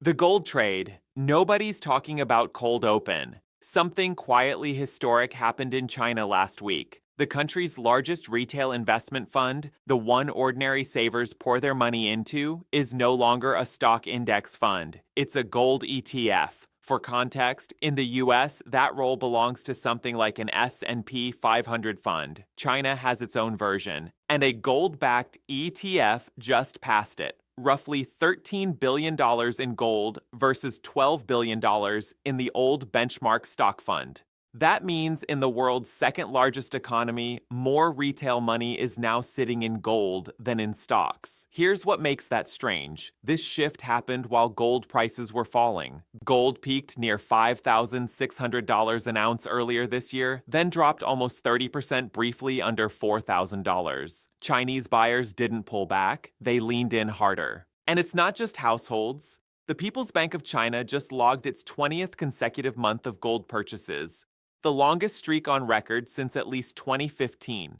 The gold trade. Nobody's talking about cold open. Something quietly historic happened in China last week. The country's largest retail investment fund, the one ordinary savers pour their money into, is no longer a stock index fund. It's a gold ETF. For context, in the US, that role belongs to something like an S&P 500 fund. China has its own version, and a gold-backed ETF just passed it. Roughly $13 billion in gold versus $12 billion in the old benchmark stock fund. That means in the world's second largest economy, more retail money is now sitting in gold than in stocks. Here's what makes that strange. This shift happened while gold prices were falling. Gold peaked near $5,600 an ounce earlier this year, then dropped almost 30% briefly under $4,000. Chinese buyers didn't pull back, they leaned in harder. And it's not just households. The People's Bank of China just logged its 20th consecutive month of gold purchases, the longest streak on record since at least 2015.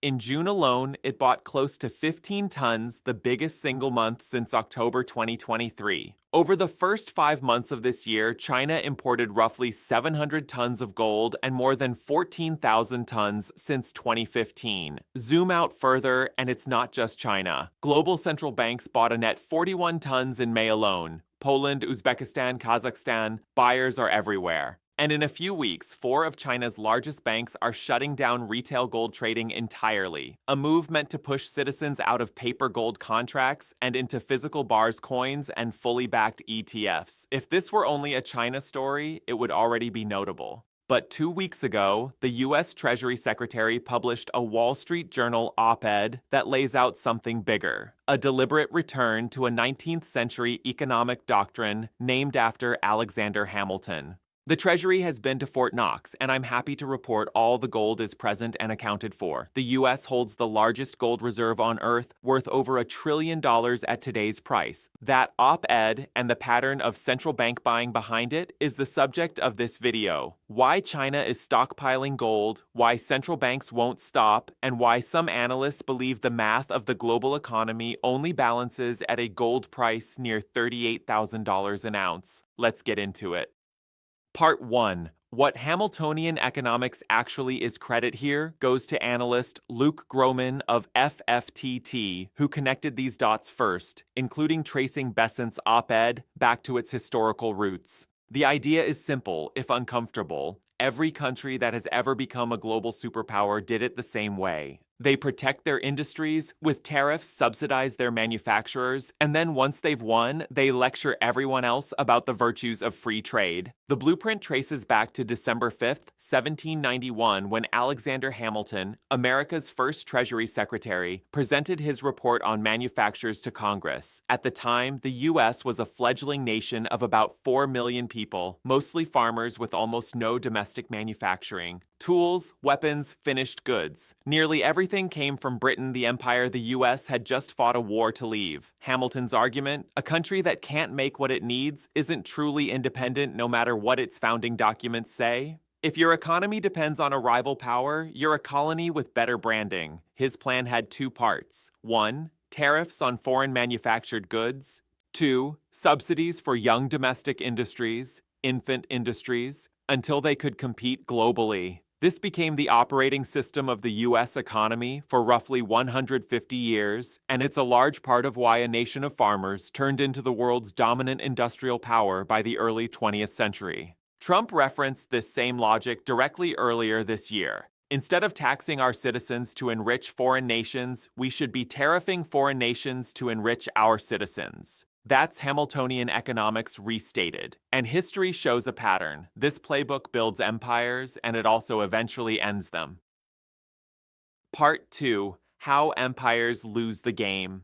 In June alone, it bought close to 15 tons, the biggest single month since October 2023. Over the first 5 months of this year, China imported roughly 700 tons of gold and more than 14,000 tons since 2015. Zoom out further, and it's not just China. Global central banks bought a net 41 tons in May alone. Poland, Uzbekistan, Kazakhstan, buyers are everywhere. And in a few weeks, 4 of China's largest banks are shutting down retail gold trading entirely, a move meant to push citizens out of paper gold contracts and into physical bars coins and fully backed ETFs. If this were only a China story, it would already be notable. But 2 weeks ago, the U.S. Treasury Secretary published a Wall Street Journal op-ed that lays out something bigger, a deliberate return to a 19th century economic doctrine named after Alexander Hamilton. The Treasury has been to Fort Knox, and I'm happy to report all the gold is present and accounted for. The U.S. holds the largest gold reserve on Earth, worth over $1 trillion at today's price. That op-ed and the pattern of central bank buying behind it is the subject of this video. Why China is stockpiling gold, why central banks won't stop, and why some analysts believe the math of the global economy only balances at a gold price near $38,000 an ounce. Let's get into it. Part 1. What Hamiltonian economics actually is credit here goes to analyst Luke Groman of FFTT, who connected these dots first, including tracing Besant's op-ed back to its historical roots. The idea is simple, if uncomfortable. Every country that has ever become a global superpower did it the same way. They protect their industries, with tariffs subsidize their manufacturers, and then once they've won, they lecture everyone else about the virtues of free trade. The blueprint traces back to December 5th, 1791, when Alexander Hamilton, America's first Treasury Secretary, presented his report on manufactures to Congress. At the time, the U.S. was a fledgling nation of about 4 million people, mostly farmers with almost no domestic manufacturing. Tools, weapons, finished goods. Nearly everything came from Britain, the empire the U.S. had just fought a war to leave. Hamilton's argument, a country that can't make what it needs isn't truly independent no matter what its founding documents say. If your economy depends on a rival power, you're a colony with better branding. His plan had 2 parts. 1, tariffs on foreign manufactured goods. 2, subsidies for young domestic industries, infant industries, until they could compete globally. This became the operating system of the U.S. economy for roughly 150 years, and it's a large part of why a nation of farmers turned into the world's dominant industrial power by the early 20th century. Trump referenced this same logic directly earlier this year. Instead of taxing our citizens to enrich foreign nations, we should be tariffing foreign nations to enrich our citizens. That's Hamiltonian economics restated. And history shows a pattern. This playbook builds empires, and it also eventually ends them. Part 2. How empires lose the game.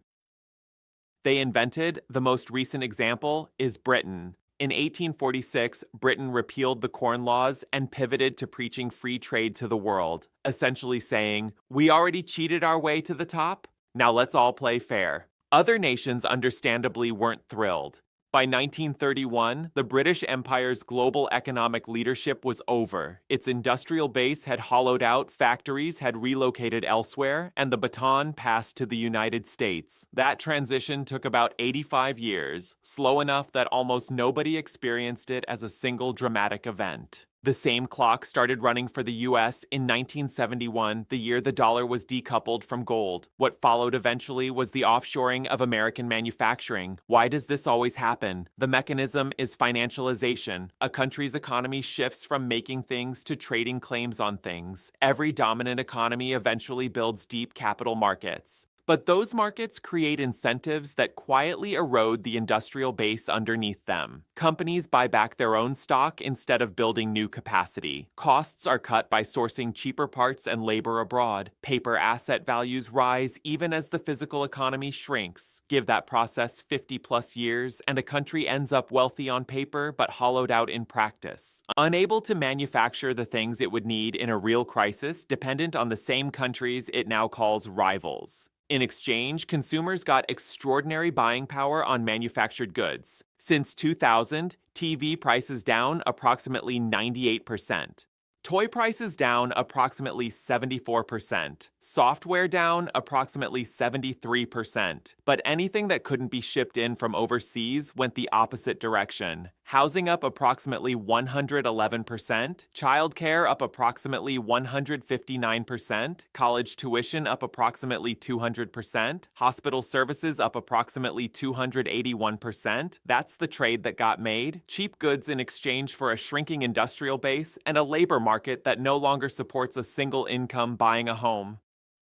They invented, the most recent example is Britain. In 1846, Britain repealed the Corn Laws and pivoted to preaching free trade to the world, essentially saying, "We already cheated our way to the top, now let's all play fair." Other nations understandably weren't thrilled. By 1931, the British Empire's global economic leadership was over. Its industrial base had hollowed out, factories had relocated elsewhere, and the baton passed to the United States. That transition took about 85 years, slow enough that almost nobody experienced it as a single dramatic event. The same clock started running for the US in 1971, the year the dollar was decoupled from gold. What followed eventually was the offshoring of American manufacturing. Why does this always happen? The mechanism is financialization. A country's economy shifts from making things to trading claims on things. Every dominant economy eventually builds deep capital markets. But those markets create incentives that quietly erode the industrial base underneath them. Companies buy back their own stock instead of building new capacity. Costs are cut by sourcing cheaper parts and labor abroad. Paper asset values rise even as the physical economy shrinks. Give that process 50+ years, and a country ends up wealthy on paper but hollowed out in practice. Unable to manufacture the things it would need in a real crisis, dependent on the same countries it now calls rivals. In exchange, consumers got extraordinary buying power on manufactured goods. Since 2000, TV prices down approximately 98%. Toy prices down approximately 74%. Software down approximately 73%. But anything that couldn't be shipped in from overseas went the opposite direction. Housing up approximately 111%, childcare up approximately 159%, college tuition up approximately 200%, hospital services up approximately 281%. That's the trade that got made. Cheap goods in exchange for a shrinking industrial base and a labor market that no longer supports a single income buying a home.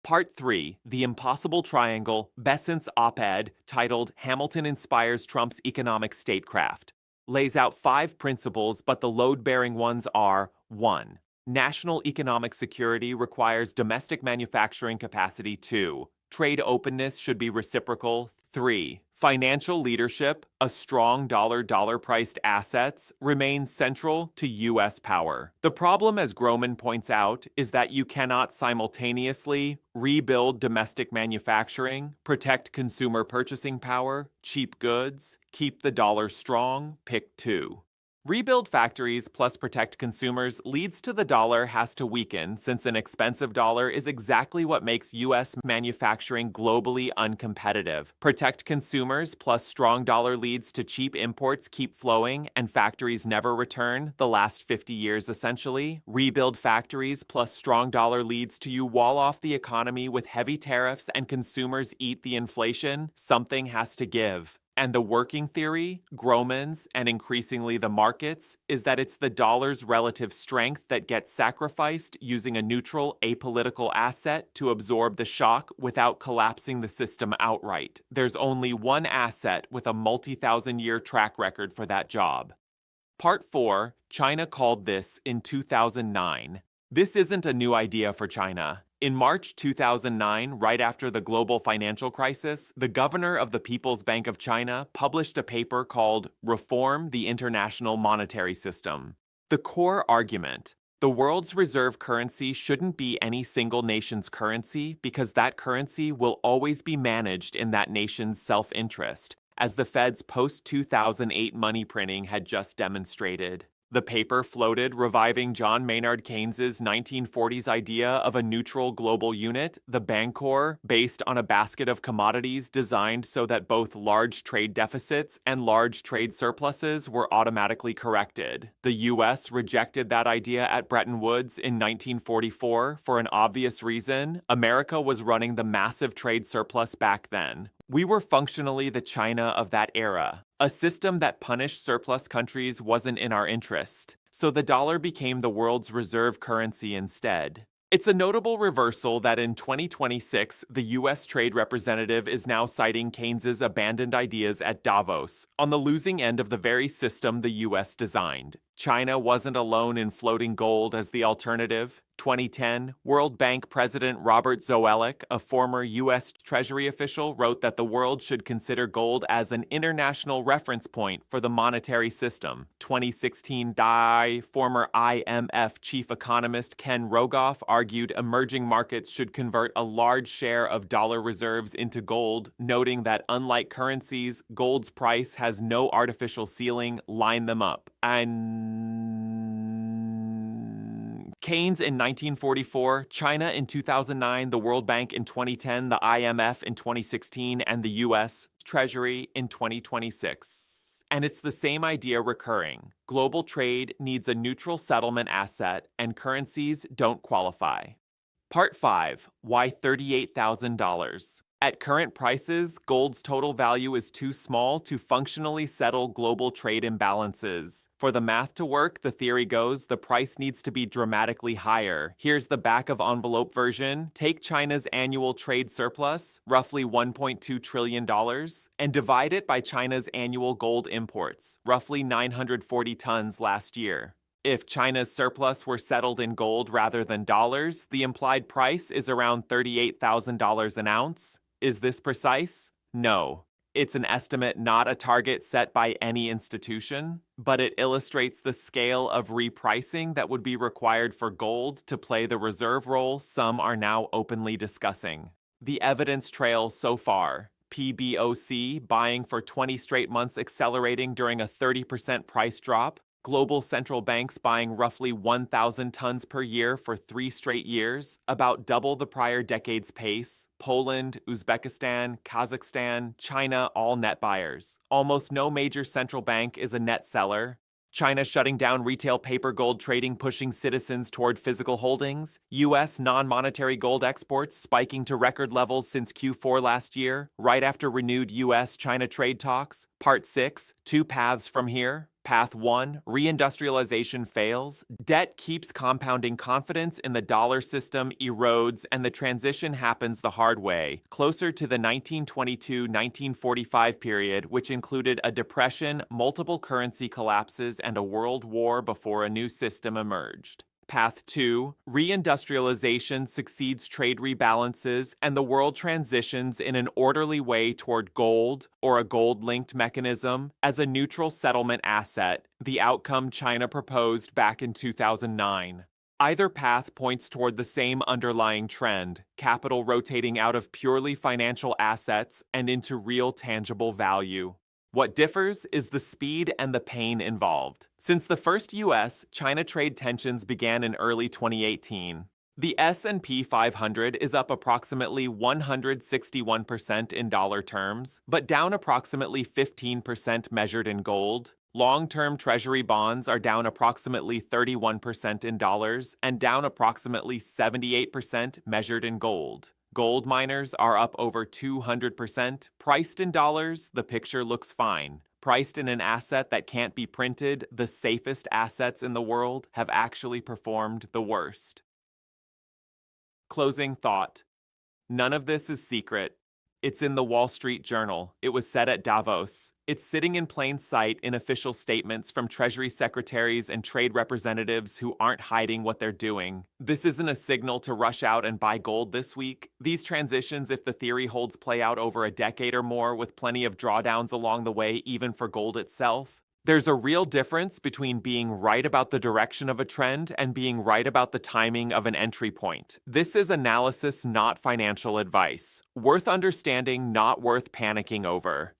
Part 3, The Impossible Triangle, Besant's op-ed, titled Hamilton Inspires Trump's Economic Statecraft, lays out 5 principles, but the load-bearing ones are: 1. National economic security requires domestic manufacturing capacity. 2. Trade openness should be reciprocal. 3. Financial leadership, a strong dollar-priced assets, remains central to U.S. power. The problem, as Groman points out, is that you cannot simultaneously rebuild domestic manufacturing, protect consumer purchasing power, cheap goods, keep the dollar strong, pick 2. Rebuild factories plus protect consumers leads to the dollar has to weaken, since an expensive dollar is exactly what makes U.S. manufacturing globally uncompetitive. Protect consumers plus strong dollar leads to cheap imports keep flowing and factories never return, the last 50 years essentially. Rebuild factories plus strong dollar leads to you wall off the economy with heavy tariffs and consumers eat the inflation. Something has to give. And the working theory, Groman's, and increasingly the markets, is that it's the dollar's relative strength that gets sacrificed using a neutral, apolitical asset to absorb the shock without collapsing the system outright. There's only one asset with a multi-thousand-year track record for that job. Part 4, China called this in 2009. This isn't a new idea for China. In March 2009, right after the global financial crisis, the governor of the People's Bank of China published a paper called Reform the International Monetary System. The core argument: the world's reserve currency shouldn't be any single nation's currency because that currency will always be managed in that nation's self-interest, as the Fed's post-2008 money printing had just demonstrated. The paper floated, reviving John Maynard Keynes's 1940s idea of a neutral global unit, the Bancor, based on a basket of commodities designed so that both large trade deficits and large trade surpluses were automatically corrected. The U.S. rejected that idea at Bretton Woods in 1944 for an obvious reason: America was running the massive trade surplus back then. We were functionally the China of that era. A system that punished surplus countries wasn't in our interest, so the dollar became the world's reserve currency instead. It's a notable reversal that in 2026, the U.S. Trade Representative is now citing Keynes's abandoned ideas at Davos, on the losing end of the very system the U.S. designed. China wasn't alone in floating gold as the alternative. 2010, World Bank President Robert Zoellick, a former U.S. Treasury official, wrote that the world should consider gold as an international reference point for the monetary system. 2016, former IMF chief economist Ken Rogoff argued emerging markets should convert a large share of dollar reserves into gold, noting that unlike currencies, gold's price has no artificial ceiling. Line them up. And Keynes in 1944, China in 2009, the World Bank in 2010, the IMF in 2016, and the U.S. Treasury in 2026. And it's the same idea recurring. Global trade needs a neutral settlement asset, and currencies don't qualify. Part 5. Why $38,000? At current prices, gold's total value is too small to functionally settle global trade imbalances. For the math to work, the theory goes, the price needs to be dramatically higher. Here's the back-of-envelope version. Take China's annual trade surplus, roughly $1.2 trillion, and divide it by China's annual gold imports, roughly 940 tons last year. If China's surplus were settled in gold rather than dollars, the implied price is around $38,000 an ounce. Is this precise? No. It's an estimate, not a target set by any institution, but it illustrates the scale of repricing that would be required for gold to play the reserve role some are now openly discussing. The evidence trail so far: PBOC buying for 20 straight months, accelerating during a 30% price drop. Global central banks buying roughly 1,000 tons per year for 3 straight years, about double the prior decade's pace. Poland, Uzbekistan, Kazakhstan, China, all net buyers. Almost no major central bank is a net seller. China shutting down retail paper gold trading, pushing citizens toward physical holdings. U.S. non-monetary gold exports spiking to record levels since Q4 last year, right after renewed U.S.-China trade talks. Part 6, 2 paths from here. Path 1, reindustrialization fails. Debt keeps compounding, confidence in the dollar system erodes, and the transition happens the hard way, closer to the 1922-1945 period, which included a depression, multiple currency collapses, and a world war before a new system emerged. Path 2, reindustrialization succeeds trade rebalances, and the world transitions in an orderly way toward gold, or a gold-linked mechanism, as a neutral settlement asset, the outcome China proposed back in 2009. Either path points toward the same underlying trend: capital rotating out of purely financial assets and into real tangible value. What differs is the speed and the pain involved. Since the first U.S.-China trade tensions began in early 2018, the S&P 500 is up approximately 161% in dollar terms, but down approximately 15% measured in gold. Long-term Treasury bonds are down approximately 31% in dollars and down approximately 78% measured in gold. Gold miners are up over 200%. Priced in dollars, the picture looks fine. Priced in an asset that can't be printed, the safest assets in the world have actually performed the worst. Closing thought. None of this is secret. It's in the Wall Street Journal. It was said at Davos. It's sitting in plain sight in official statements from Treasury secretaries and trade representatives who aren't hiding what they're doing. This isn't a signal to rush out and buy gold this week. These transitions, if the theory holds, play out over a decade or more, with plenty of drawdowns along the way, even for gold itself. There's a real difference between being right about the direction of a trend and being right about the timing of an entry point. This is analysis, not financial advice. Worth understanding, not worth panicking over.